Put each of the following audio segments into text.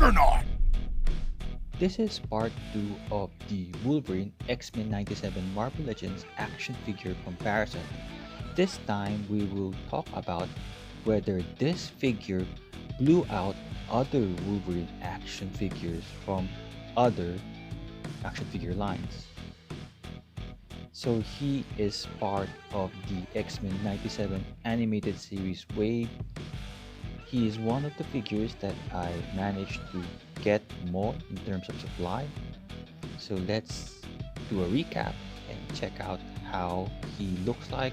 Juggernaut! This is part 2 of the Wolverine X-Men 97 Marvel Legends action figure comparison. This time we will talk about whether this figure blew out other Wolverine action figures from other action figure lines. So he is part of the X-Men 97 animated series wave. He is one of the figures that I managed to get more in terms of supply. So let's do a recap and check out how he looks like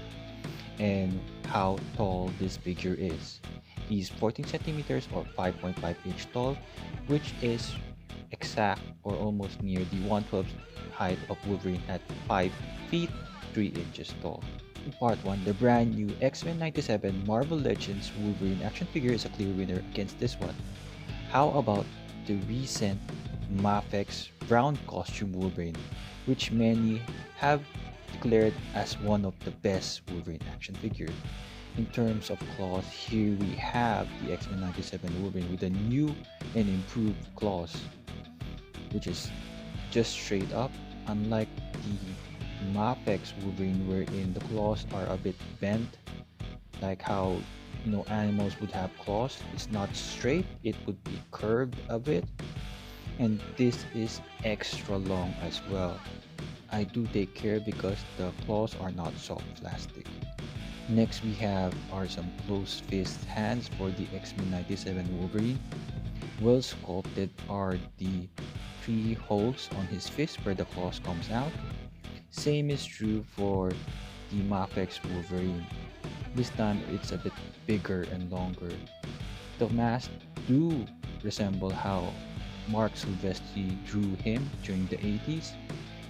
and how tall this figure is. He's 14 centimeters or 5.5 inch tall, which is exact or almost near the 1/12 height of Wolverine at 5 feet 3 inches tall. In part 1, the brand new X-Men 97 Marvel Legends Wolverine action figure is a clear winner against this one. How about the recent Mafex brown costume Wolverine, which many have declared as one of the best Wolverine action figures? In terms of claws, here we have the X-Men 97 Wolverine with a new and improved claws, which is just straight up, unlike the Mafex Wolverine wherein the claws are a bit bent, like how animals would have claws. It's not straight, it would be curved a bit, and this is extra long as well. I do take care because the claws are not soft plastic. Next we have are some closed fist hands for the X-Men 97 Wolverine. Well sculpted are the three holes on his fist where the claws comes out. Same is true for the Mafex Wolverine. This time it's a bit bigger and longer. The masks do resemble how Mark Silvestri drew him during the 80s.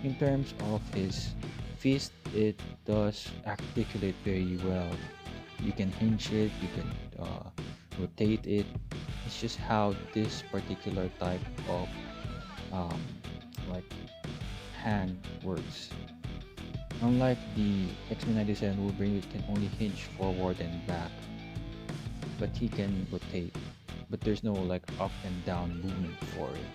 In terms of his fist, it does articulate very well. You can hinge it, you can rotate it. It's just how this particular type of um, like hand works. Unlike the X-Men 97 Wolverine, it can only hinge forward and back, but he can rotate. But there's no like up and down movement for it.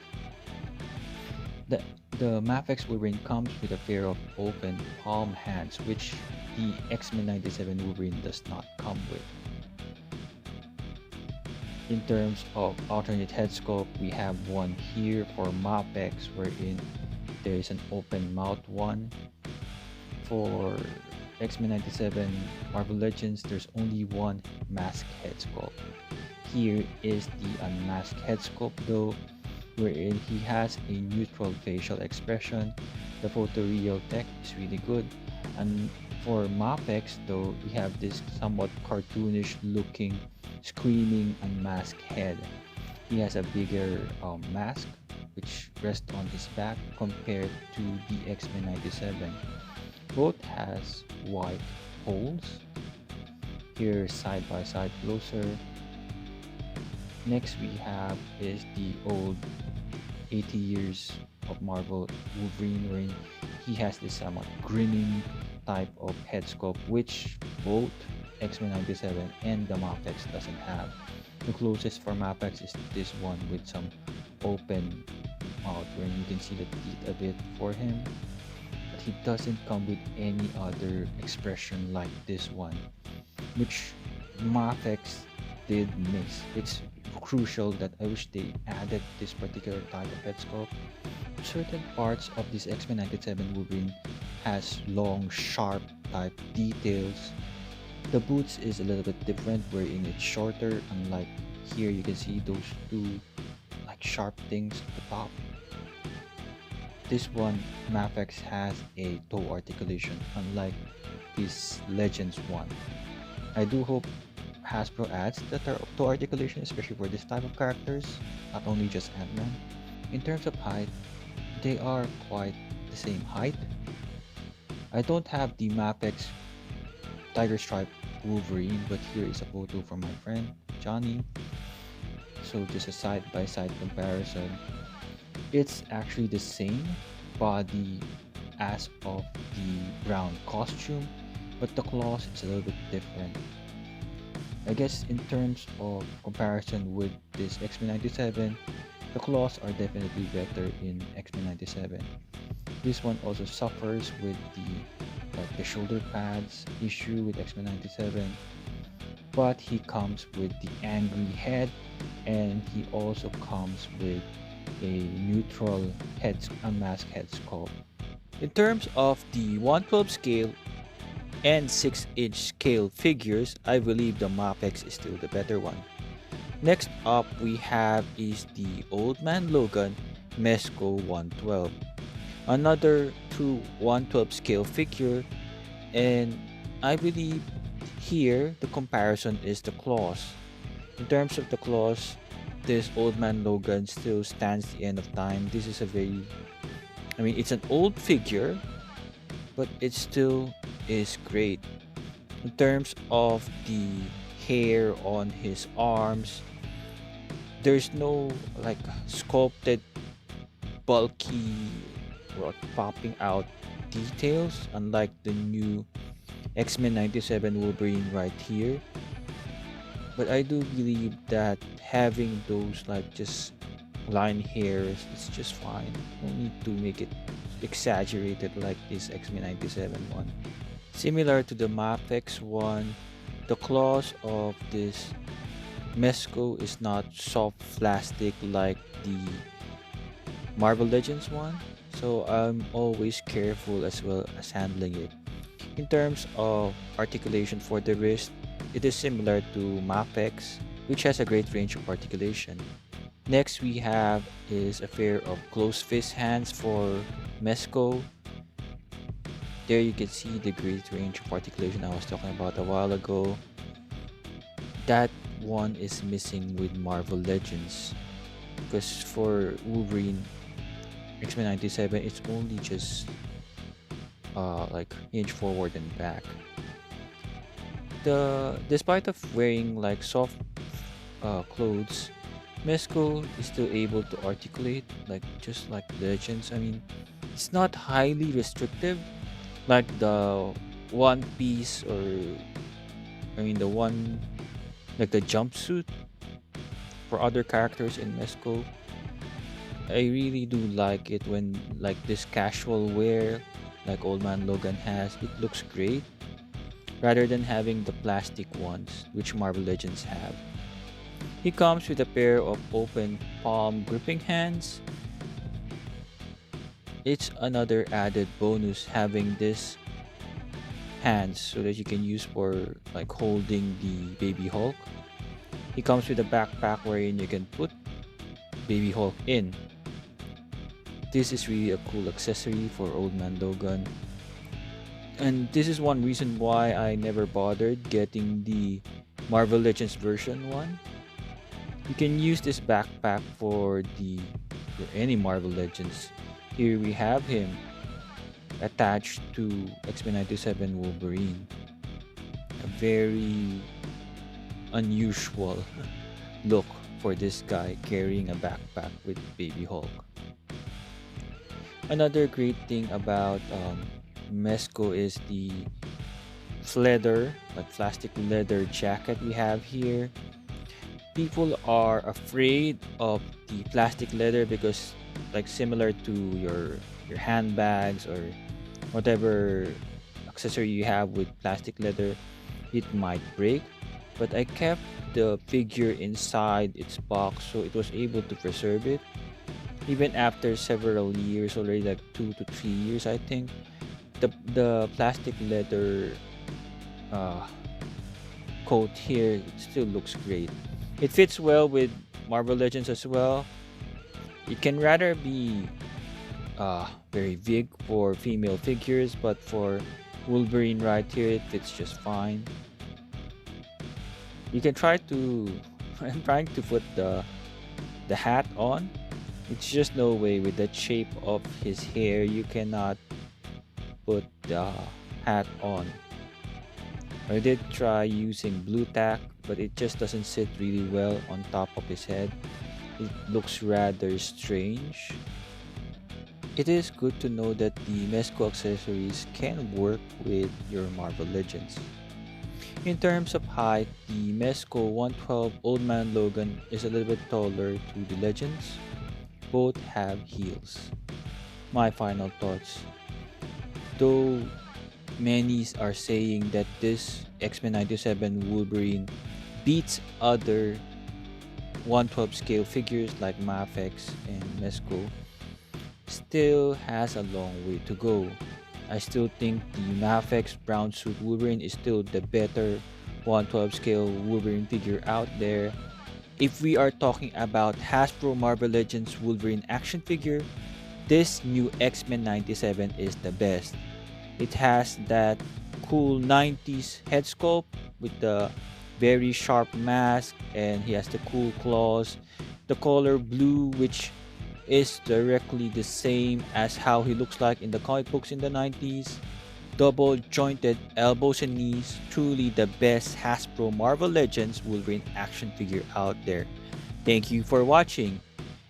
The the Mafex Wolverine comes with a pair of open palm hands, which the X-Men 97 Wolverine does not come with. In terms of alternate head sculpt, we have one here for Mafex, wherein there is an open mouth one. For X-Men 97 Marvel Legends, there's only one masked head sculpt. Here is the unmasked head sculpt though, wherein he has a neutral facial expression. The photoreal tech is really good. And for Mafex though, we have this somewhat cartoonish looking screaming unmasked head. He has a bigger mask which rests on his back compared to the X-Men 97. Both has white holes. Here side by side closer. Next we have is the old 80 years of Marvel Wolverine, wherein he has this somewhat grinning type of head sculpt which both X-Men 97 and the Mafex doesn't have. The closest for Mafex is this one with some open mouth where you can see the teeth a bit for him. But he doesn't come with any other expression like this one, which Mafex did miss. It's crucial that I wish they added this particular type of head sculpt. Certain parts of this X-Men 97 Wolverine has long, sharp type details. The boots is a little bit different wherein it's shorter, unlike here you can see those two like sharp things at the top. This one, Mafex has a toe articulation, unlike this Legends one. I do hope Hasbro adds the toe articulation, especially for this type of characters, not only just Ant-Man. In terms of height, they are quite the same height. I don't have the Mafex Tiger Stripe Wolverine, but here is a photo from my friend Johnny. So just a side-by-side comparison. It's actually the same body as of the brown costume, but the claws is a little bit different. I guess in terms of comparison with this X-Men 97, The claws are definitely better in X-Men 97. This one also suffers with the shoulder pads issue with X-Men 97, but he comes with the angry head, and he also comes with a neutral unmasked head sculpt. In terms of the 112 scale and 6-inch scale figures, I believe the Mapex is still the better one. Next up we have is the Old Man Logan Mezco 112. Another true 112 scale figure, and I believe here the comparison is the claws. In terms of the claws, this Old Man Logan still stands the end of time. This is a very, it's an old figure, but it still is great. In terms of the hair on his arms, there's no like sculpted, bulky, or popping out details, unlike the new X-Men 97 Wolverine right here. But I do believe that having those like just line hairs is just fine. No need to make it exaggerated like this X-Men 97 one. Similar to the Mafex one, the claws of this Mezco is not soft plastic like the Marvel Legends one, so I'm always careful as well as handling it. In terms of articulation for the wrist, it is similar to Mafex, which has a great range of articulation. Next we have is a pair of closed fist hands for Mezco. There you can see the great range of articulation I was talking about a while ago. That one is missing with Marvel Legends, because for Wolverine X-Men 97 it's only just like inch forward and back. Despite of wearing like soft clothes, Mezco is still able to articulate like just like Legends. It's not highly restrictive like the One Piece, or the one like the jumpsuit for other characters in Mezco. I really do like it when like this casual wear like Old Man Logan has. It looks great rather than having the plastic ones which Marvel Legends have. He comes with a pair of open palm gripping hands. It's another added bonus having this hands so that you can use for like holding the Baby Hulk. He comes with a backpack wherein you can put Baby Hulk in. This is really a cool accessory for Old Man Logan. And this is one reason why I never bothered getting the Marvel Legends version one. You can use this backpack for any Marvel Legends. Here we have him attached to X-Men 97 Wolverine. A very unusual look for this guy carrying a backpack with Baby Hulk. Another great thing about Mezco is the leather, like plastic leather jacket we have here. People are afraid of the plastic leather because like similar to your handbags or whatever accessory you have with plastic leather, it might break. But I kept the figure inside its box so it was able to preserve it even after several years, already like 2 to 3 years I think. The plastic leather coat here still looks great. It fits well with Marvel Legends as well. It can rather be very big for female figures, but for Wolverine right here it fits just fine. You can try to I'm trying to put the hat on. It's just no way with the shape of his hair you cannot put the hat on. I did try using blue tack, but it just doesn't sit really well on top of his head. It looks rather strange. It is good to know that the Mezco accessories can work with your Marvel Legends. In terms of height, the Mezco 112 Old Man Logan is a little bit taller to the Legends. both have heels. My final thoughts. Though many are saying that this X-Men 97 Wolverine beats other 112 scale figures like Mafex and Mesco, still has a long way to go. I still think the Mafex brown suit Wolverine is still the better 112 scale Wolverine figure out there. If we are talking about Hasbro Marvel Legends Wolverine action figure, this new X-Men 97 is the best. It has that cool 90s head sculpt with the very sharp mask, and he has the cool claws, the color blue, which is directly the same as how he looks like in the comic books in the 90s. Double jointed elbows and knees, truly the best Hasbro Marvel Legends Wolverine action figure out there. Thank you for watching.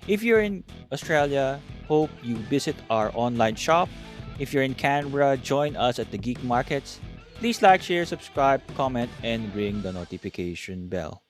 If you're in Australia, hope you visit our online shop. If you're in Canberra, join us at the Geek Markets. Please like, share, subscribe, comment, and ring the notification bell.